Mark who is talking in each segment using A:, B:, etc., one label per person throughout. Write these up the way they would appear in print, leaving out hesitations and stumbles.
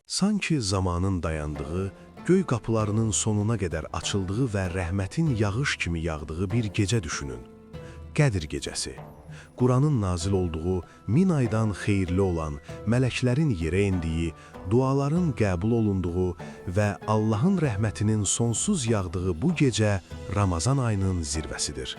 A: Sanki zamanın dayandığı, göy qapılarının sonuna qədər açıldığı və rəhmətin yağış kimi yağdığı bir gecə düşünün. Qədir gecəsi. Quranın nazil olduğu, 1000 aydan xeyirli olan, mələklərin yerə indiyi, duaların qəbul olunduğu və Allahın rəhmətinin sonsuz yağdığı bu gecə Ramazan ayının zirvəsidir.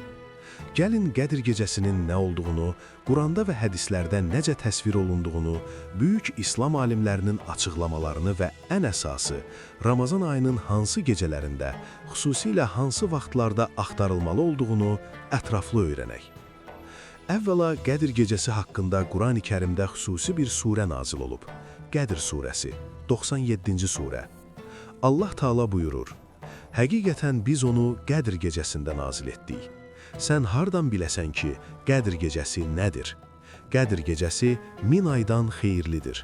A: Gəlin Qədir gecəsinin nə olduğunu, Quranda və hədislərdə necə təsvir olunduğunu, böyük İslam alimlərinin açıqlamalarını və ən əsası, Ramazan ayının hansı gecələrində, xüsusilə hansı vaxtlarda axtarılmalı olduğunu ətraflı öyrənək. Əvvəla Qədir gecəsi haqqında Qurani Kərimdə xüsusi bir surə nazil olub. Qədir surəsi, 97-ci surə. Allah Taala buyurur: Həqiqətən biz onu Qədir gecəsində nazil etdik. Sən hardan biləsən ki, Qədir gecəsi nədir? Qədir gecəsi 1000 aydan xeyirlidir.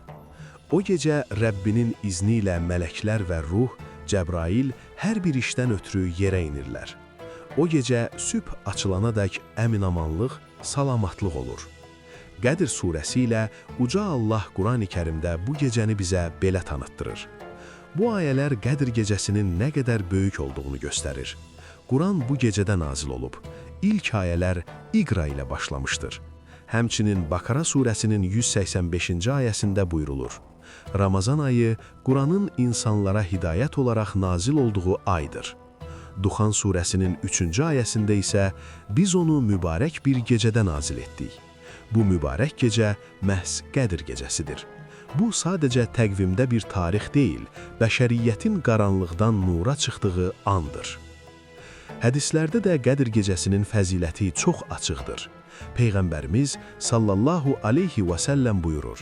A: O gecə Rəbbinin izni ilə mələklər və ruh, Cəbrail hər bir işdən ötürü yerə inirlər. O gecə sübh açılanadək əminamanlıq, salamatlıq olur. Qədir surəsi ilə Uca Allah Qurani Kərimdə bu gecəni bizə belə tanıtdırır. Bu ayələr Qədir gecəsinin nə qədər böyük olduğunu göstərir. Quran bu gecədə nazil olub. İlk ayələr İqra ilə başlamışdır. Həmçinin Bakara surəsinin 185-ci ayəsində buyrulur: Ramazan ayı Quranın insanlara hidayət olaraq nazil olduğu aydır. Duxan surəsinin 3-cü ayəsində isə biz onu mübarək bir gecədə nazil etdik. Bu mübarək gecə məhz Qədir gecəsidir. Bu sadəcə təqvimdə bir tarix deyil, bəşəriyyətin qaranlıqdan nura çıxdığı andır. Hədislərdə də Qədir gecəsinin fəziləti çox açıqdır. Peyğəmbərimiz sallallahu aleyhi və səlləm buyurur: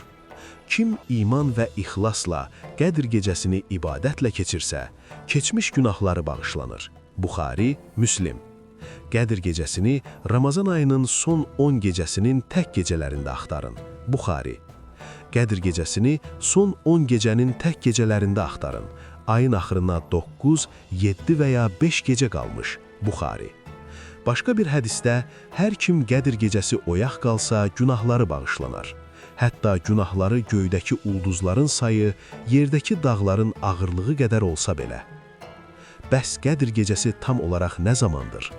A: Kim iman və ixlasla Qədir gecəsini ibadətlə keçirsə, keçmiş günahları bağışlanır. Buxari, Müslim. Qədir gecəsini Ramazan ayının son 10 gecəsinin tək gecələrində axtarın. Buxari. Qədir gecəsini son 10 gecənin tək gecələrində axtarın. Ayın axırına 9, 7 və ya 5 gecə qalmış. Buxari. Başqa bir hədisdə, hər kim Qədir gecəsi oyaq qalsa, günahları bağışlanar. Hətta günahları göydəki ulduzların sayı, yerdəki dağların ağırlığı qədər olsa belə. Bəs Qədir gecəsi tam olaraq nə zamandır?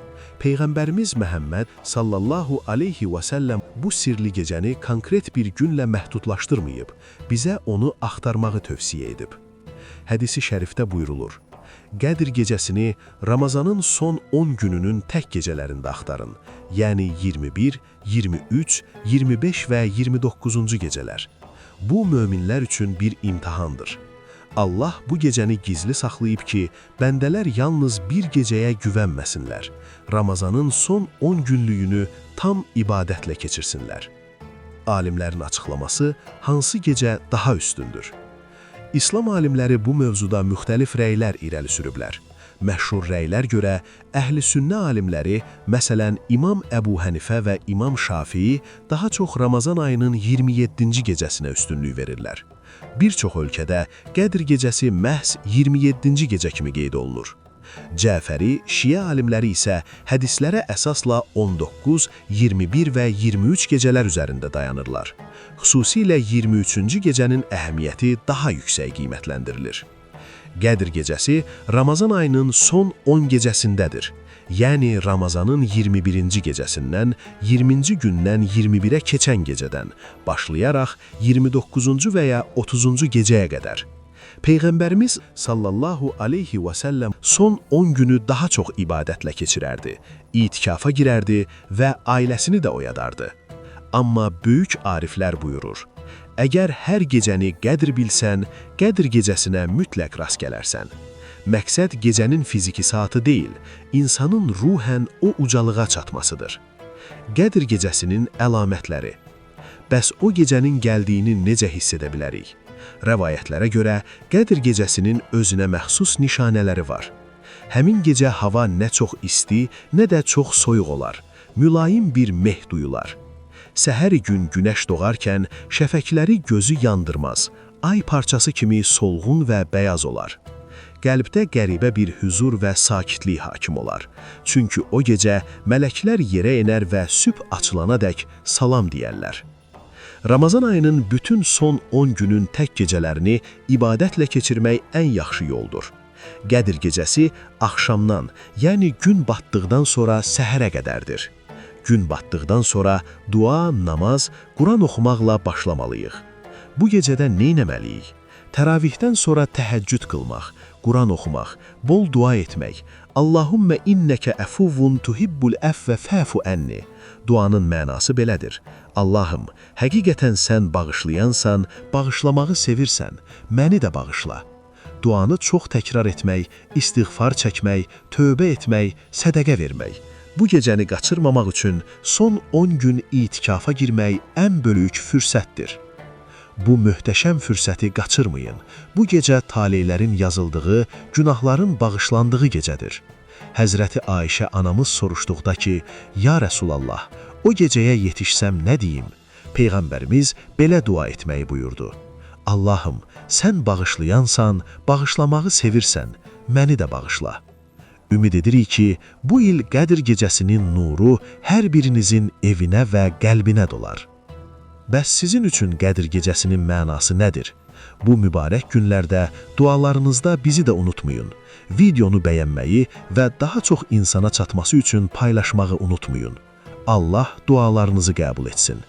A: Peyğəmbərimiz Məhəmməd sallallahu aleyhi və səlləm bu sirli gecəni konkret bir günlə məhdudlaşdırmayıb, bizə onu axtarmağı tövsiyə edib. Hədisi şərifdə buyrulur: Qədir gecəsini Ramazanın son 10 gününün tək gecələrində axtarın, yəni 21, 23, 25 və 29-cu gecələr. Bu möminlər üçün bir imtahandır. Allah bu gecəni gizli saxlayıb ki, bəndələr yalnız bir gecəyə güvənməsinlər, Ramazanın son 10 günlüyünü tam ibadətlə keçirsinlər. Alimlərin açıqlaması hansı gecə daha üstündür? İslam alimləri bu mövzuda müxtəlif rəylər irəli sürüblər. Məşhur rəylər görə əhl-i sünnə alimləri, məsələn İmam Əbu Hənifə və İmam Şafii daha çox Ramazan ayının 27-ci gecəsinə üstünlük verirlər. Bir çox ölkədə Qədir gecəsi məhz 27-ci gecə kimi qeyd olunur. Cəfəri, Şiə alimləri isə hədislərə əsasla 19, 21 və 23 gecələr üzərində dayanırlar. Xüsusilə 23-cü gecənin əhəmiyyəti daha yüksək qiymətləndirilir. Qədir gecəsi Ramazan ayının son 10 gecəsindədir. Yəni Ramazanın 21-ci gecəsindən, 20-ci gündən 21-ə keçən gecədən, başlayaraq 29-cu və ya 30-cu gecəyə qədər. Peyğəmbərimiz sallallahu aleyhi və səlləm son 10 günü daha çox ibadətlə keçirərdi, itikafa girərdi və ailəsini də oyadardı. Amma böyük ariflər buyurur: Əgər hər gecəni qədr bilsən, Qədir gecəsinə mütləq rast gələrsən. Məqsəd gecənin fiziki saatı deyil, insanın ruhən o ucalığa çatmasıdır. Qədir gecəsinin əlamətləri. Bəs o gecənin gəldiyini necə hiss edə bilərik? Rəvayətlərə görə Qədir gecəsinin özünə məxsus nişanələri var. Həmin gecə hava nə çox isti, nə də çox soyuq olar. Mülayim bir meh duyular. Səhəri gün günəş doğarkən şəfəkləri gözü yandırmaz, ay parçası kimi solğun və bəyaz olar. Qəlbdə qəribə bir hüzur və sakitlik hakim olar. Çünki o gecə mələklər yerə enər və sübh açılanadək salam deyərlər. Ramazan ayının bütün son 10 günün tək gecələrini ibadətlə keçirmək ən yaxşı yoldur. Qədir gecəsi axşamdan, yəni gün batdıqdan sonra səhərə qədərdir. Gün batdıqdan sonra dua, namaz, Quran oxumaqla başlamalıyıq. Bu gecədə nə etməliyik? Təravihdən sonra təhəccüd qılmaq, Quran oxumaq, bol dua etmək, Allahummə innəkə əfuvun tuhibbul əffə fəfu ənni. Duanın mənası belədir. Allahım, həqiqətən sən bağışlayansan, bağışlamağı sevirsən, məni də bağışla. Duanı çox təkrar etmək, istiğfar çəkmək, tövbə etmək, sədəqə vermək. Bu gecəni qaçırmamaq üçün son 10 gün itikafa girmək ən böyük fürsətdir. Bu möhtəşəm fürsəti qaçırmayın. Bu gecə taleylərin yazıldığı, günahların bağışlandığı gecədir. Həzrəti Ayşə anamız soruşduqda ki, Ya Rəsulallah, o gecəyə yetişsəm nə deyim? Peyğəmbərimiz belə dua etməyi buyurdu. Allahım, sən bağışlayansan, bağışlamağı sevirsən, məni də bağışla. Ümid edirik ki, bu il Qədir gecəsinin nuru hər birinizin evinə və qəlbinə dolar. Bəs sizin üçün Qədir gecəsinin mənası nədir? Bu mübarək günlərdə dualarınızda bizi də unutmayın. Videonu bəyənməyi və daha çox insana çatması üçün paylaşmağı unutmayın. Allah dualarınızı qəbul etsin.